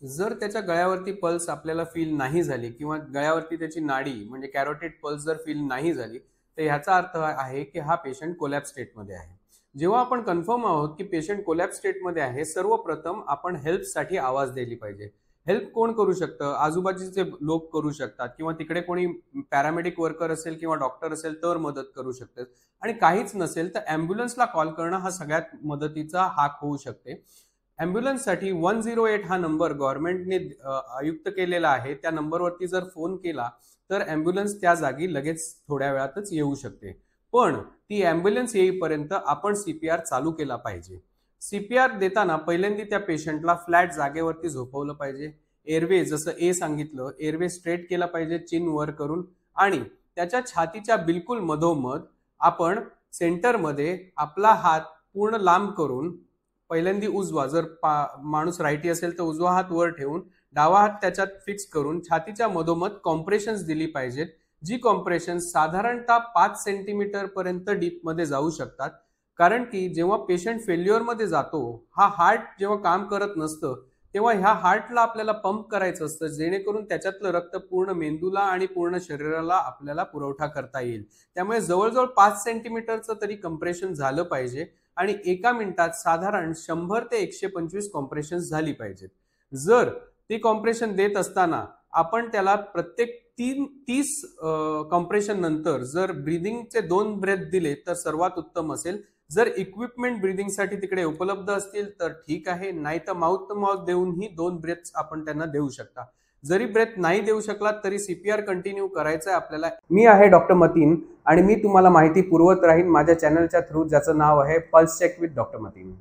जर त्याच्या गळ्यावरती पल्स आपल्याला फील नाही झाली किंवा गळ्यावरती त्याची नाडी म्हणजे कॅरोटिड पल्स जर फील नाही झाली, तर ह्याचा अर्थ आहे की हा पेशंट कोलॅप्स स्टेटमध्ये आहे. जेव्हा आपण कन्फर्म आहोत की पेशंट कोलॅप्स स्टेटमध्ये आहे, सर्वप्रथम आपण हेल्पसाठी आवाज दिली पाहिजे. हेल्प कोण करू शकतं? आजूबाजूचे लोक करू शकतात किंवा तिकडे कोणी पॅरामेडिक वर्कर असेल किंवा डॉक्टर असेल तर मदत करू शकतात. आणि काहीच नसेल तर ॲम्ब्युलन्सला कॉल करणं हा सगळ्यात मदतीचा हाक होऊ शकते. ॲम्ब्युलन्ससाठी 108 हा नंबर गव्हर्नमेंटने आयुक्त केलेला आहे. त्या नंबरवरती जर फोन केला तर ॲम्ब्युलन्स त्या जागी लगेच थोड्या वेळातच येऊ शकते. पण ती ॲम्ब्युलन्स येईपर्यंत आपण सीपीआर चालू केला पाहिजे. सीपीआर देताना पहिल्यांदा त्या पेशंटला फ्लॅट जागेवरती झोपवलं पाहिजे. एअरवे जसं ए सांगितलं, एअरवे स्ट्रेट केला पाहिजे चिन वर करून आणि त्याच्या छातीच्या बिलकुल मधोमध आपण सेंटरमध्ये आपला हात पूर्ण लांब करून पहिल्यांदा उजवा, जर माणूस राईटी असेल तर उजवा हात वर ठेवून डावा हात त्याच्यात फिक्स करून छातीच्या मधोमध कॉम्प्रेशन्स दिली पाहिजेत. जी कॉम्प्रेशन साधारणतः 5 सेंटीमीटर पर्यंत डीपमध्ये जाऊ शकतात. कारण की जेव्हा पेशंट फेल्युअरमध्ये जातो, हा हार्ट जेव्हा काम करत नसतं तेव्हा ह्या हार्टला आपल्याला पंप करायचं असतं, जेणेकरून त्याच्यातलं रक्त पूर्ण मेंदूला आणि पूर्ण शरीराला आपल्याला पुरवठा करता येईल. त्यामुळे जवळजवळ 5 सेंटीमीटरचं तरी कम्प्रेशन झालं पाहिजे आणि एका मिनिटात साधारण 100 ते 125 कॉम्प्रेशन झाली पाहिजेत. जर ती कॉम्प्रेशन देत असताना आपण त्याला प्रत्येक 30 कॉम्प्रेशन नंतर जर ब्रीदिंगचे 2 ब्रेथ दिले तर सर्वात उत्तम असेल. जर इक्विपमेंट ब्रीदिंगसाठी तिकडे उपलब्ध असतील तर ठीक आहे, नाही तर माउथ टू माउथ देऊनही 2 ब्रेथ्स आपण त्यांना देऊ शकता. जरी ब्रेथ नाही देऊ शकलात तरी सीपीआर कंटिन्यू करायचं आहे आपल्याला. मी आहे डॉक्टर मतीन आणि मी तुम्हाला माहिती पुरवत राहीन माझ्या चॅनलच्या थ्रू, ज्याचं नाव आहे pulse check with doctor Mateen.